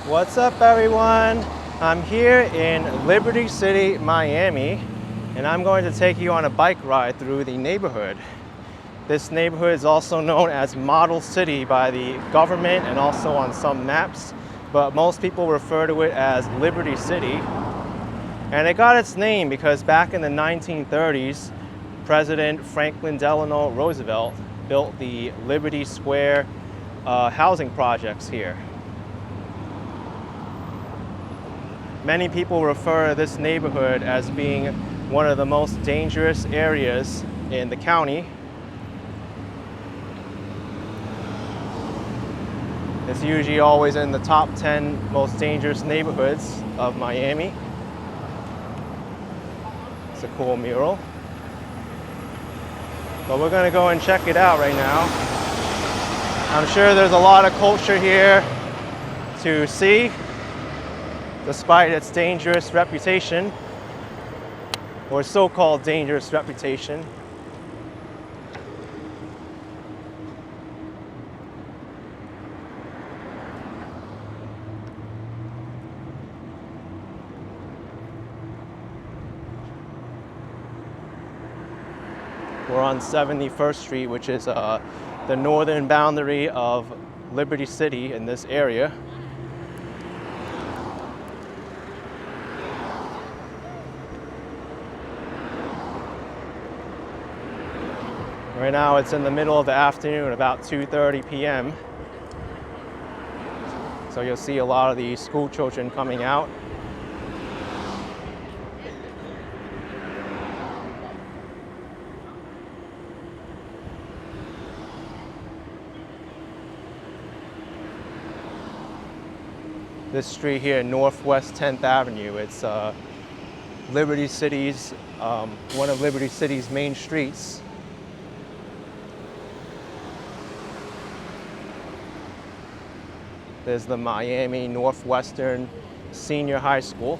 What's up, everyone? I'm here in Liberty City, Miami, and I'm going to take you on a bike ride through the neighborhood. This neighborhood is also known as Model City by the government and also on some maps, but most people refer to it as Liberty City. And it got its name because back in the 1930s, President Franklin Delano Roosevelt built the Liberty Square housing projects here. Many people refer to this neighborhood as being one of the most dangerous areas in the county. It's usually always in the top 10 most dangerous neighborhoods of Miami. It's a cool mural. But we're gonna go and check it out right now. I'm sure there's a lot of culture here to see, despite its dangerous reputation, or so-called dangerous reputation. We're on 71st Street, which is the northern boundary of Liberty City in this area. Right now it's in the middle of the afternoon, about 2:30 p.m. So you'll see a lot of the school children coming out. This street here, Northwest 10th Avenue, it's Liberty City's, one of Liberty City's main streets. There's the Miami Northwestern Senior High School.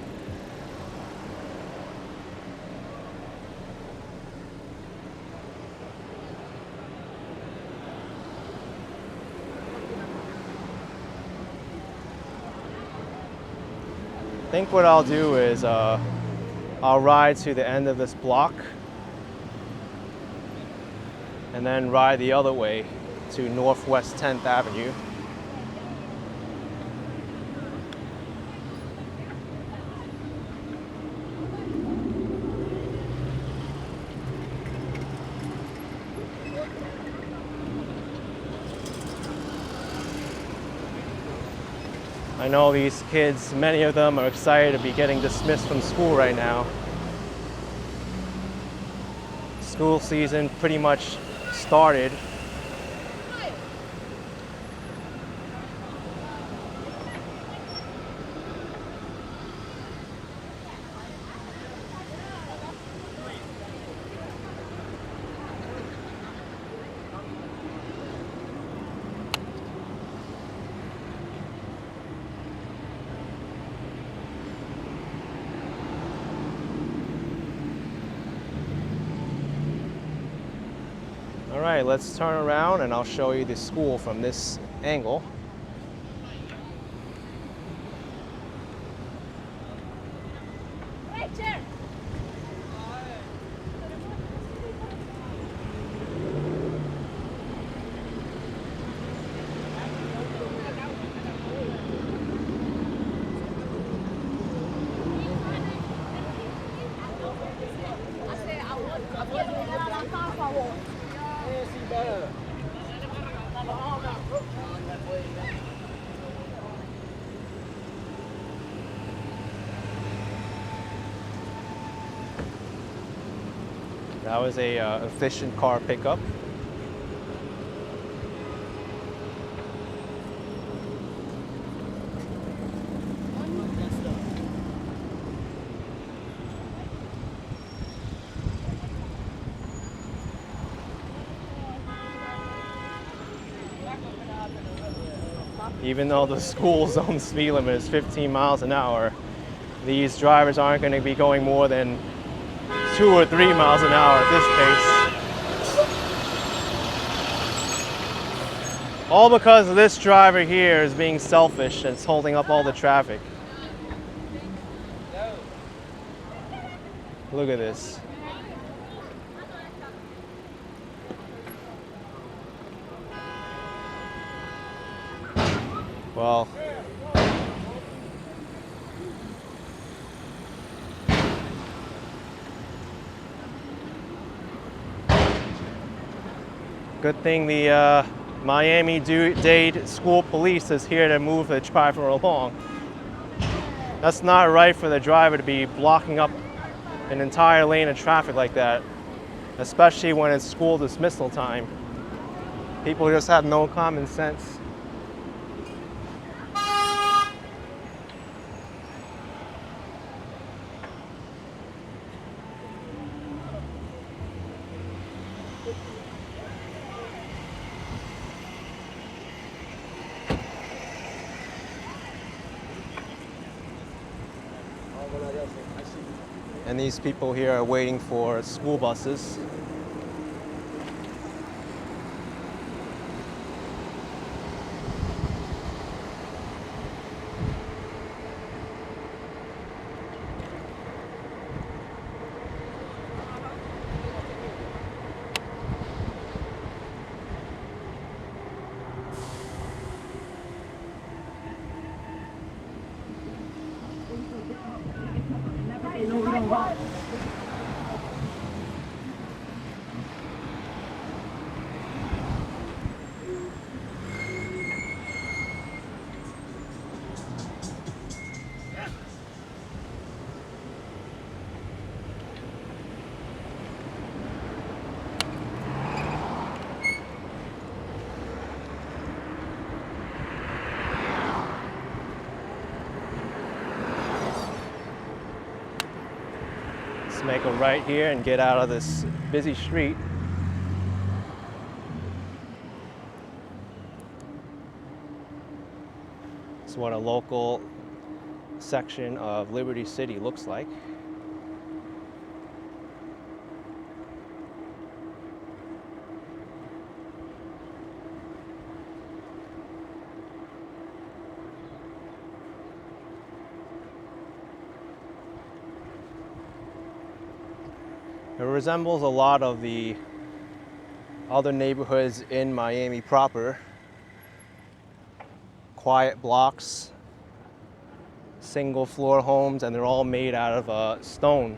I think what I'll do is I'll ride to the end of this block and then ride the other way to Northwest 10th Avenue. I know these kids, many of them are excited to be getting dismissed from school right now. School season pretty much started. All right, let's turn around and I'll show you the school from this angle. That was a efficient car pickup. Even though the school zone speed limit is 15 miles an hour, these drivers aren't going to be going more than 2 or 3 miles an hour at this pace. All because this driver here is being selfish and it's holding up all the traffic. Look at this. Well, good thing the Miami-Dade School Police is here to move the driver along. That's not right for the driver to be blocking up an entire lane of traffic like that, especially when it's school dismissal time. People just have no common sense. And these people here are waiting for school buses. Let's make a right here and get out of this busy street. It's what a local section of Liberty City looks like. It resembles a lot of the other neighborhoods in Miami proper. Quiet blocks, single floor homes, and they're all made out of stone.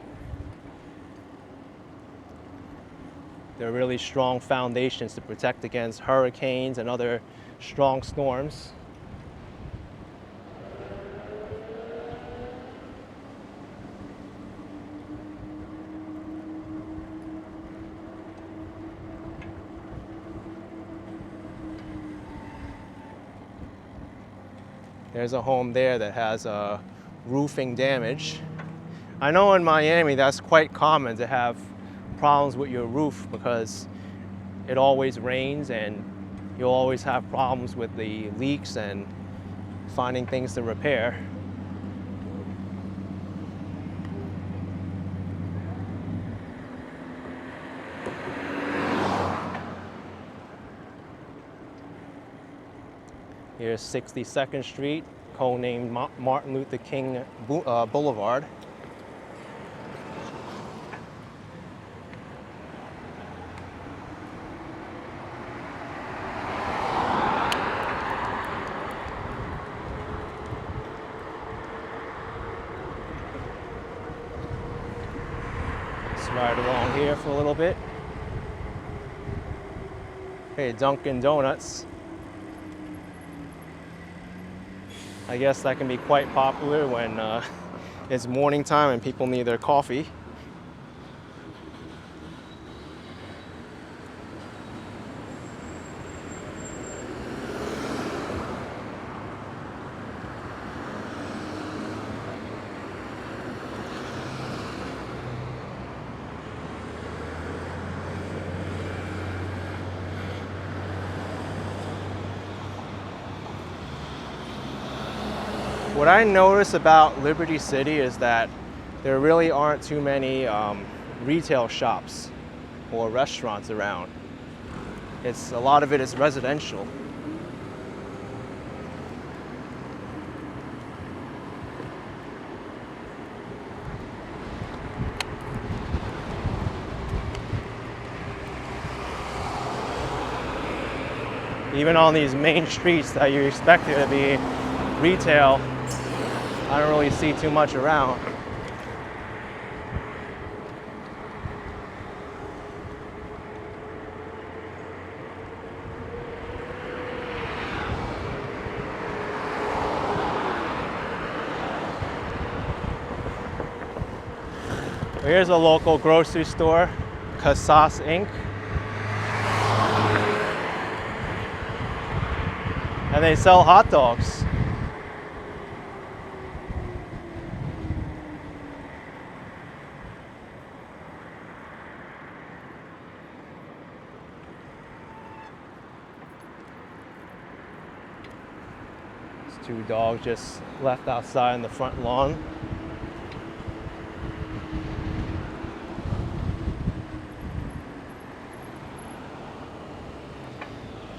They're really strong foundations to protect against hurricanes and other strong storms. There's a home there that has roofing damage. I know in Miami that's quite common to have problems with your roof because it always rains and you'll always have problems with the leaks and finding things to repair. Here's 62nd Street, codenamed Martin Luther King Boulevard. Let's ride along here for a little bit. Hey, Dunkin' Donuts. I guess that can be quite popular when it's morning time and people need their coffee. What I notice about Liberty City is that there really aren't too many retail shops or restaurants around. A lot of it is residential. Even on these main streets that you expect there to be retail, I don't really see too much around. Here's a local grocery store, Casas Inc. And they sell hot dogs. There's two dogs just left outside in the front lawn.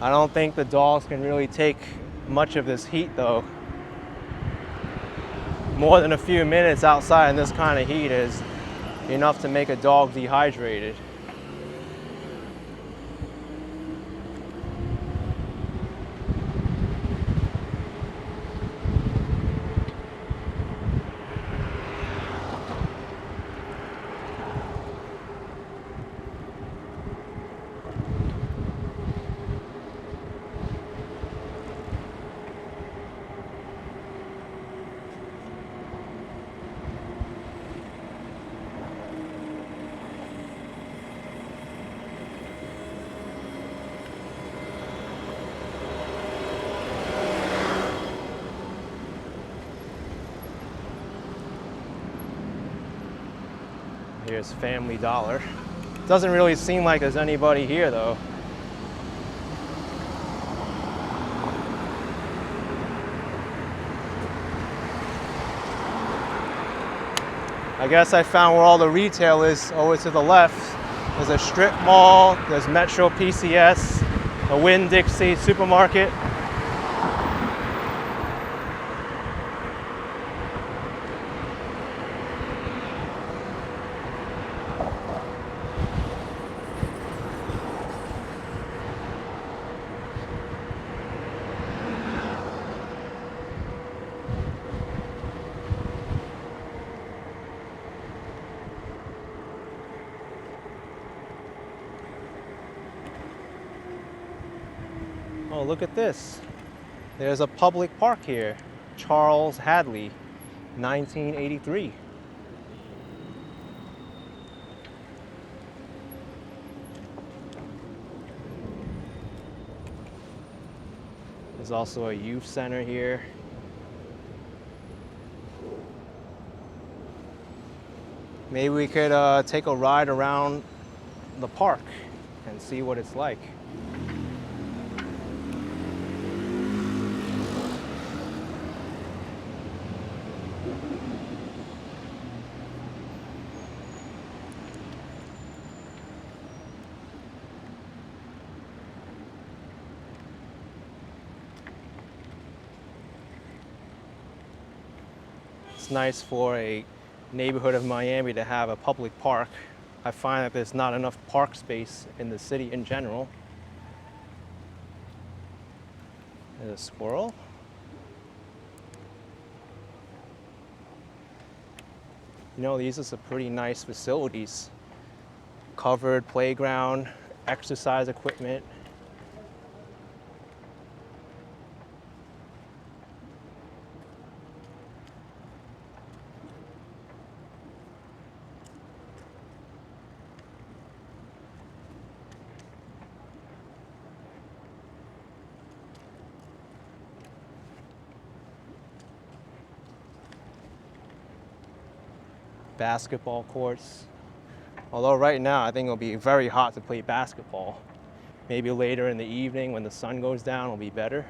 I don't think the dogs can really take much of this heat though. More than a few minutes outside in this kind of heat is enough to make a dog dehydrated. Here's Family Dollar. Doesn't really seem like there's anybody here though. I guess I found where all the retail is over to the left. There's a strip mall, there's Metro PCS, a Winn-Dixie supermarket. Oh, look at this. There's a public park here. Charles Hadley, 1983. There's also a youth center here. Maybe we could take a ride around the park and see what it's like. It's nice for a neighborhood of Miami to have a public park. I find that there's not enough park space in the city in general. There's a squirrel. You know, these are some pretty nice facilities. Covered playground, exercise equipment. Basketball courts. Although right now I think it'll be very hot to play basketball. Maybe later in the evening when the sun goes down it'll be better.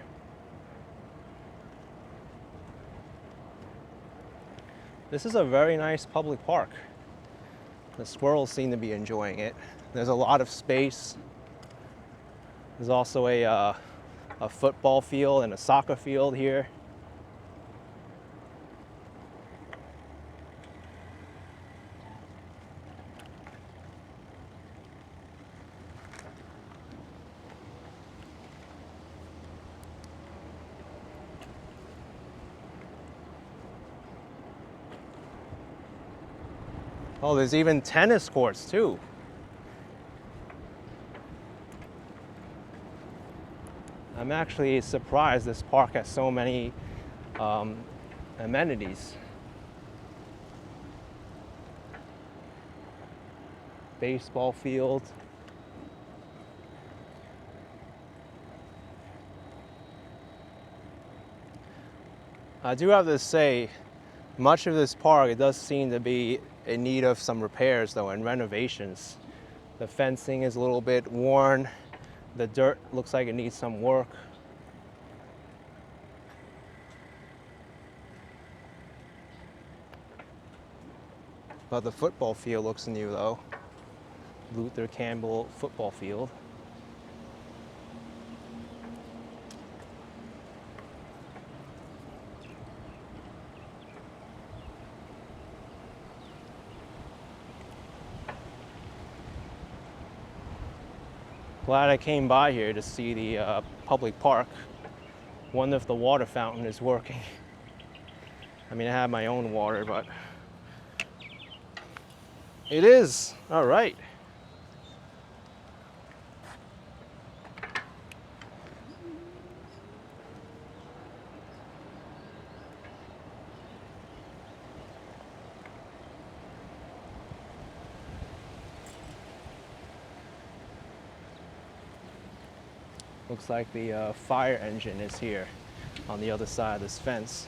This is a very nice public park. The squirrels seem to be enjoying it. There's a lot of space. There's also a football field and a soccer field here. Oh, there's even tennis courts too. I'm actually surprised this park has so many amenities. Baseball field. I do have to say, much of this park, it does seem to be in need of some repairs though, and renovations. The fencing is a little bit worn. The dirt looks like it needs some work. But the football field looks new though. Luther Campbell football field. Glad I came by here to see the public park. Wonder if the water fountain is working. I mean, I have my own water, but it is. All right. Looks like the fire engine is here on the other side of this fence.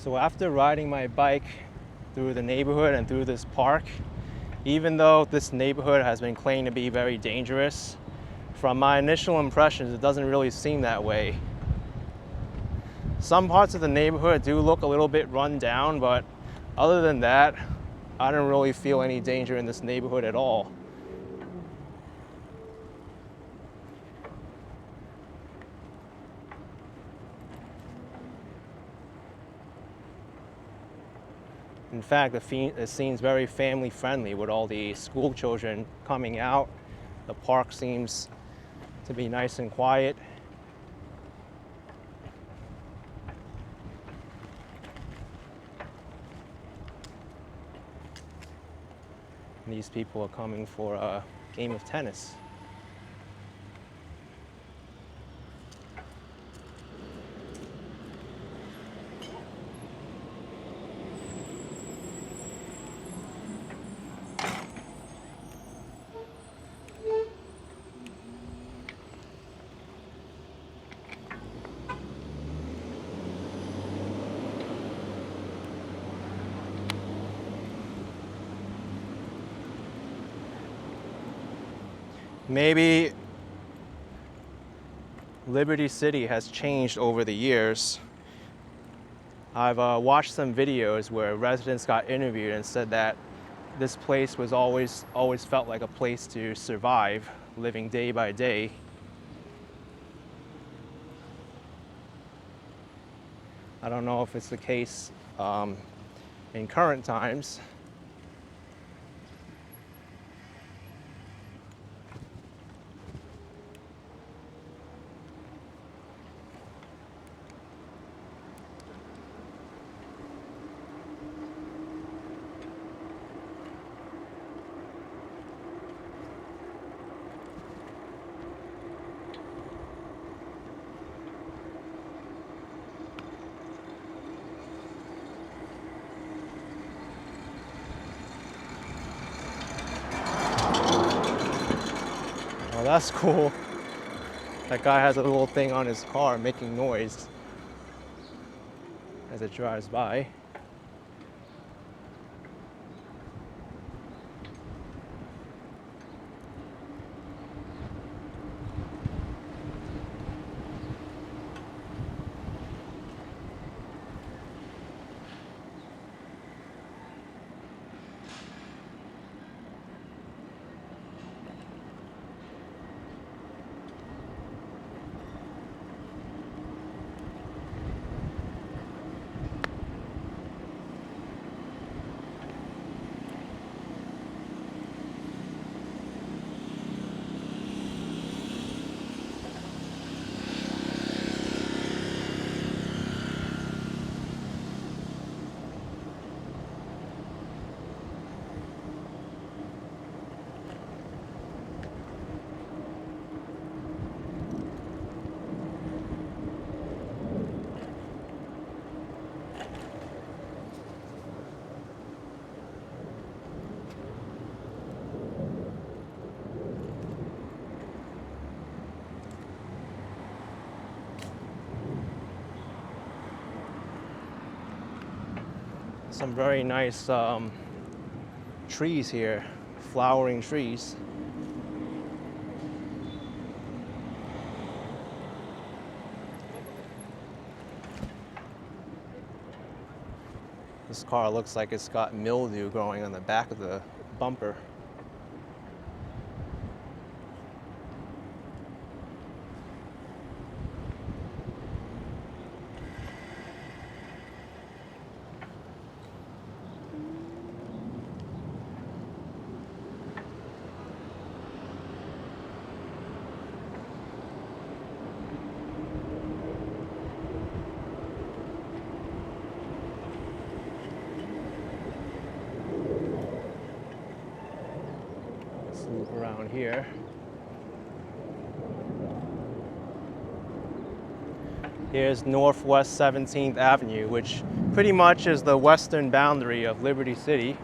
So after riding my bike through the neighborhood and through this park, even though this neighborhood has been claimed to be very dangerous, from my initial impressions, it doesn't really seem that way. Some parts of the neighborhood do look a little bit run down, but other than that, I don't really feel any danger in this neighborhood at all. In fact, it seems very family friendly with all the school children coming out. The park seems to be nice and quiet. And these people are coming for a game of tennis. Maybe Liberty City has changed over the years. I've watched some videos where residents got interviewed and said that this place was always felt like a place to survive, living day by day. I don't know if it's the case in current times. Oh, that's cool. That guy has a little thing on his car making noise as it drives by. Some very nice trees here, flowering trees. This car looks like it's got mildew growing on the back of the bumper. Loop around here. Here's Northwest 17th Avenue, which pretty much is the western boundary of Liberty City.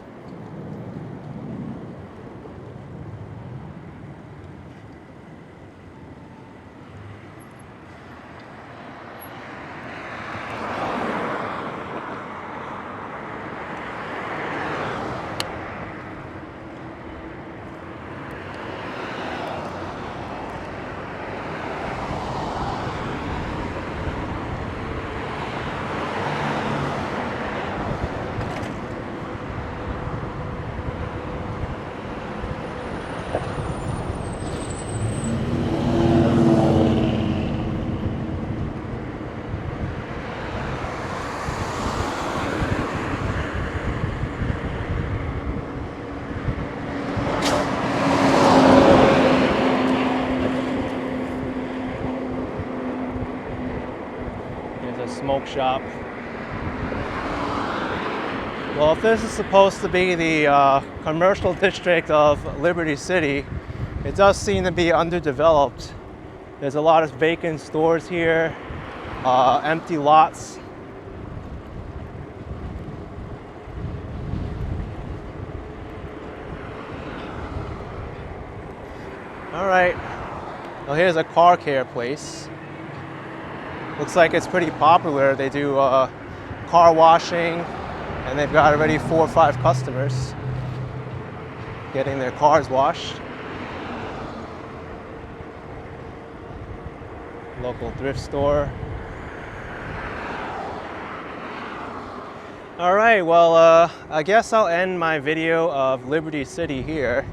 Smoke shop. Well, if this is supposed to be the commercial district of Liberty City, it does seem to be underdeveloped. There's a lot of vacant stores here, empty lots. All right, well, here's a car care place. Looks like it's pretty popular. They do car washing, and they've got already 4 or 5 customers getting their cars washed. Local thrift store. All right, well, I guess I'll end my video of Liberty City here.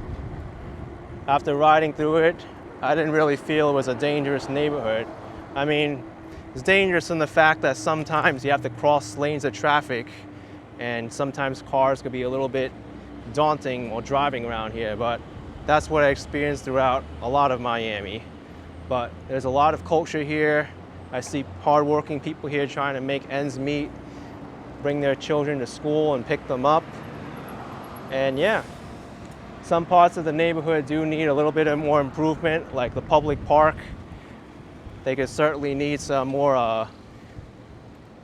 After riding through it, I didn't really feel it was a dangerous neighborhood. I mean, it's dangerous in the fact that sometimes you have to cross lanes of traffic, and sometimes cars could be a little bit daunting while driving around here, but that's what I experienced throughout a lot of Miami. But there's a lot of culture here. I see hardworking people here trying to make ends meet, bring their children to school and pick them up. And yeah, some parts of the neighborhood do need a little bit of more improvement, like the public park. They could certainly need some more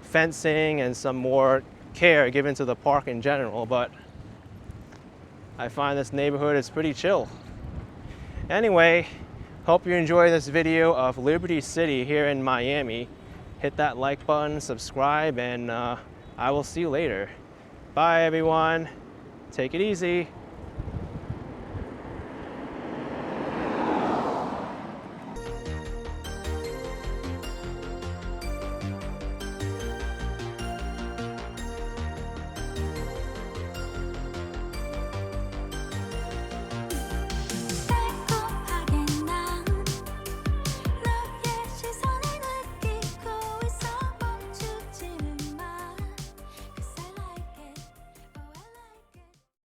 fencing and some more care given to the park in general, but I find this neighborhood is pretty chill. Anyway, hope you enjoy this video of Liberty City here in Miami. Hit that like button, subscribe, and I will see you later. Bye everyone, take it easy.